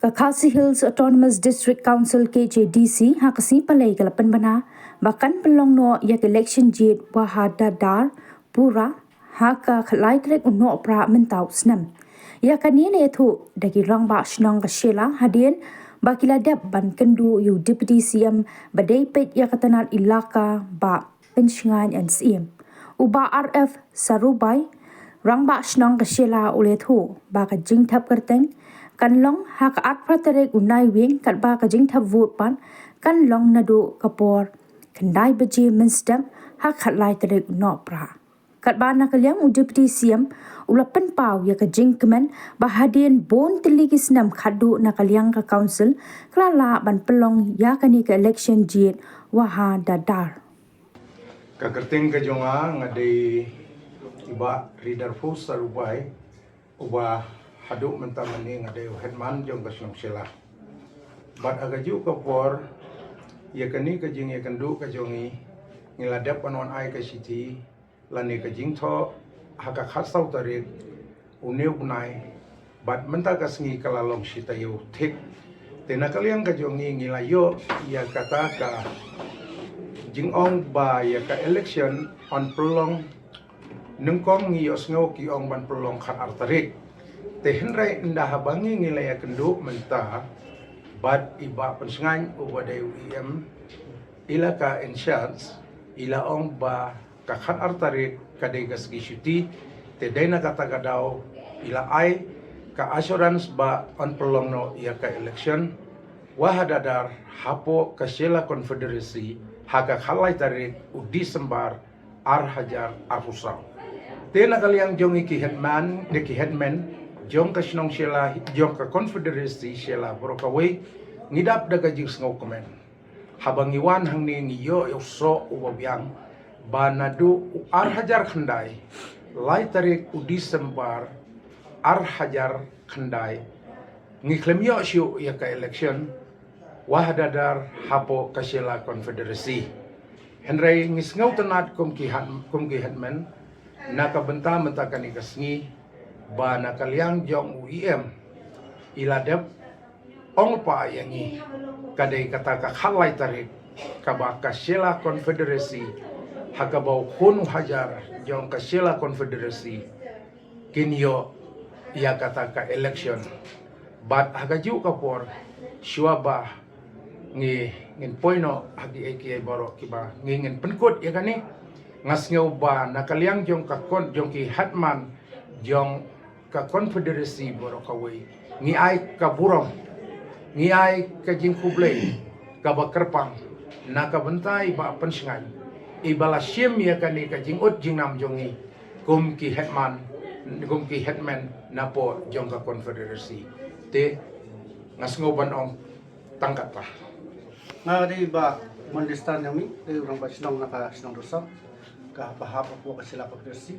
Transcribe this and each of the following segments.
Khasi Hills Autonomous District Council KJDC hakasi palai kalapan bana bahkan pelong no yak election jit wahada dar pura haka khalai trek unno pra mentau snam yakani ne thu dagi rang ba shnong ka shela hadien bakila dap ban kendu yu deputy CM badai pet yakatanar ilaka ba penshingan and CM uba RF sarubai rang ba shnong ka shela ule thu ba ka jing thap kerteng kan long hak at pratarek unai wing kat ba ka jing thap vote pan kan long nadu kapor kendai beji mensdam hak khatlai tarek no pra kat ba na kalyang deputy CM ulapan pau ya ka jing kemen bahadien bon teligis nam khadu na kalyang ka council klala ban pelong ya kani ka election jit waha dadar ka kerting ka jonga ngade iba reader full sarubai uba haduk mentamani ngade headman jong ka shlong sela bat agaju ka por ya kani ka jing ya kandu ka jongi ngiladap anon ai ka siti lani ka jing tho haka khasau tarik uneu bunai bat menta ka sngi kala long sita yo thik tena kaliang ka jongi ngilayo ya kata ka jing ong ba ya ka election on prolong nengkong ngi osngo ki ong ban prolong khat artarik te henrai nda habangi ngilaya kendu menta bat iba pensengan ubadai UIM ila ka insurance ila ong ba ka khat artarik kadai gasgi syuti te daina kata gadau ila ai ka assurance ba on prolong no ia ka election wahadadar hapo kasela confederacy haka khalai tarik u Disember ar hajar arusau tena kaliang jongi ki headman de ki headman jong ka shnong shela jong ka confederacy shela brokaway ngidap daga jing sngo komen habangiwan hangni ngiyo yoso ubabyang banadu ar hajar khandai lai tarik u Disember ar hajar khandai ngiklemyo syu ya ka election wahadadar hapo kasela confederacy henry ngisngau tenat kum ki headman nakabenta mentakan ikasngi ba nakaliang jong UIM iladep ong pa yangi kadai kata ka khalai tarik kaba kasela confederacy hakabau hunu hajar jong kasela confederacy kinyo ia kata ka election bat hagaju kapor syuaba ngi ngin poino hagi eki baro kiba ngin penkut ya kani ngasngeu ba nakaliang jong ka kon jong ki hatman jong ka confederacy boro kawai ngi ai ka burong ngi ai ka jing kublai ka bakerpang na ka bentai ba pensengan ibala syem ya kani ka jing ut jing nam jongi kum ki headman napo jong ka confederacy te ngasngeu ban ong tangkat lah ngari ba mondistan yami de urang ba sinong naka sinong dosa ka bahap po ka sila confederacy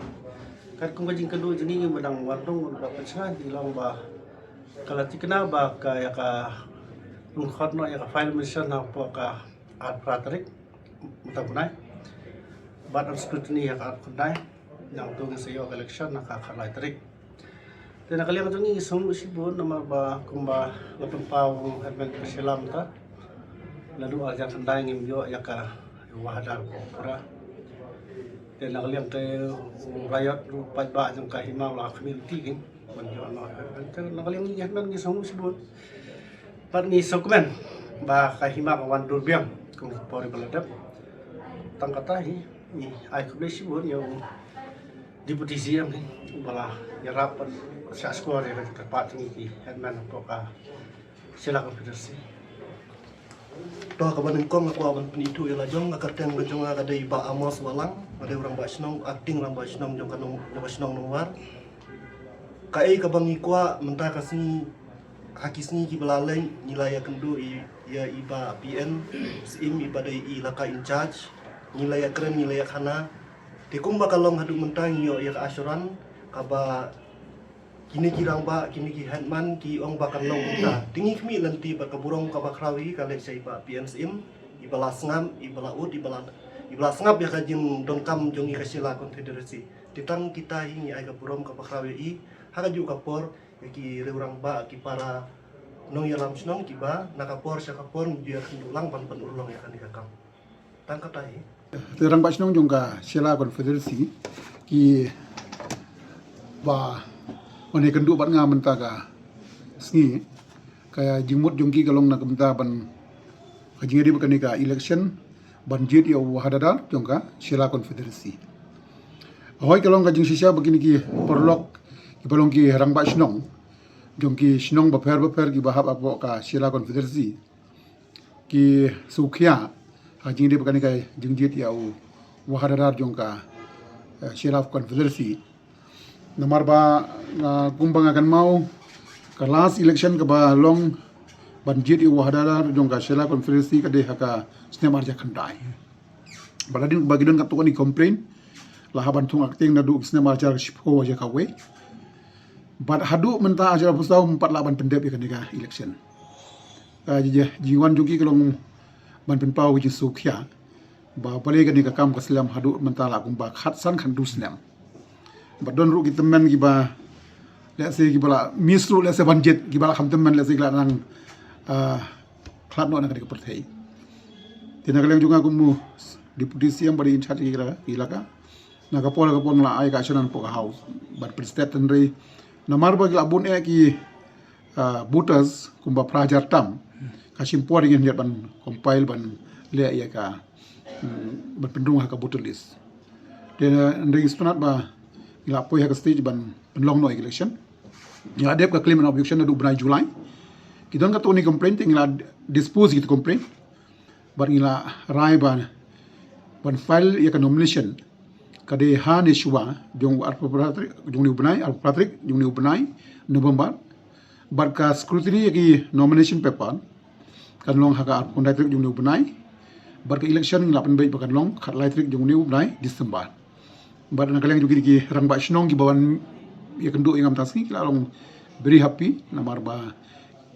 kat kung kajing kadu jini yung badang wartong ba pensengan di long ba kalati kena ba ka ya ka ungkhat no ya ka file mission na po ka at praterik mutagunay bat ang scrutiny ya ka at kunday yang tungin sa iyo election na kakalay tarik then nakaliang ito ng isang usibon na ba kung ba lapang pawang admin pasilam ta lalu aja kunday ng iyo ya ka wahadar po pura dan nakaliang tayo rakyat rupat ba yung kahimaw la community kin manjo ano nakaliang ni yan ng isang usibon pat ni dokumen ba kahimaw wan durbiang kung pori baladap tangkatahi ni ay kubesibon yung deputy CM ni bala yarapan sa squad ya tepat ni headman po ka sila confederacy to ka banin kong aku awan penitu ila jong akateng jong ada iba amos walang ada orang basnong acting orang basnong jong kanong basnong nomor kai ka bangi kwa menta kasni hakisni ki belalai nilai kendu ya iba PN sim iba dai ilaka in charge nilai keren nilai khana tikum bakalong hadu mentang yo ya asuran kaba kini kirang ba kini ki headman ki ong bakal long kita tingi kmi lanti bakaburong kabakrawi kale sai ba PNSM ibala sngam ibala ud ibala ngap ya kajing dongkam jongi kasila confederacy titang kita ini ay kaburong kabakrawi i hakaju kapor ki reurang ba ki para nong yalam senong kiba nakapor syakapor dia kendulang ban penulang ya kan ikakam tangkat ai Terang Pak Senong juga sila konfederasi ki ba mane kendu bat nga mentaga sngi kaya jingmut jongki kalong na kemta ban kajingeri bakanika election ban jit ya wahadadar jongka sila konfederasi ahoy kalong kajing sisya begini ki perlok ki balong ki Rang Pak Senong jongki Senong baper ki bahap apo ka sila konfederasi ki sukhya jing di bukan kai jing jit ya wahadarar jongka sila konfederasi nomor ba kumbang akan mau ke last election ke ba long banjit ya wahadarar jongka sila konfederasi kade haka snem arja khandai baladin bagidon kat tukani complain lah bantung akting na du snem arja shipho aja kawe bad hadu menta aja pusau 48 pendep ya kan election jiwan jongki kelong ban pen pau ji sukhya ba pale ga ni ka kam ka slam hadu mentala kum ba khat san khan dus nem ba don ru ki temen ki ba le se ki bala misru le se banjet ki bala kham temen le se la nang khat no na ka per thei tina kaleng junga kum deputy CM bari in charge ki ilaka na ka pol la ai ka chanan po ka house but prestat tenri namar ba la bun e ki butas kum ba prajar tam kasim por ingin dia ban compile ban le ya ka ban pendung ha ka butulis dan ndeng stunat ba ila poi ha ka stage ban long no election ya adep ka claim and objection na du bunai July kidon ka to ni complaint ila dispose git complaint bar ila rai ban file ya ka nomination kade ha ne shwa jong ar patrick jong ni bunai ar patrick jong ni bunai November bar ka scrutiny ki nomination paper kan long haka pun daitrik jung niu benai bar ke election ngelapan baik bakan long khat laitrik jung niu benai Disember bar na kaleng juga ki Rang Pak Senong ki bawan ya kendu ingam tasni kila long very happy namar ba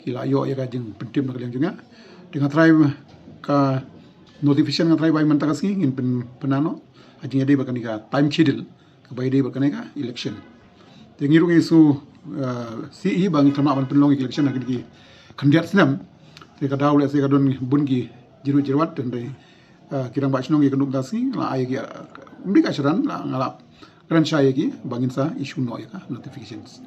kila yo ya ka jeng pentim na kaleng juga dengan try ka notification nga try bai mantakasni ngin penano ajing ade bakan ka time schedule ka bai de bakan ka election tengiru isu CE bang kama ban penlong election na ki kandidat senam saya kata awal saya kadon bungi jiru-jiruat dan dari kirang Pak Senong yang kenduk dasi lah ayah kia undi kasaran lah ngalap keren saya ki bangin sa isu no ya notifications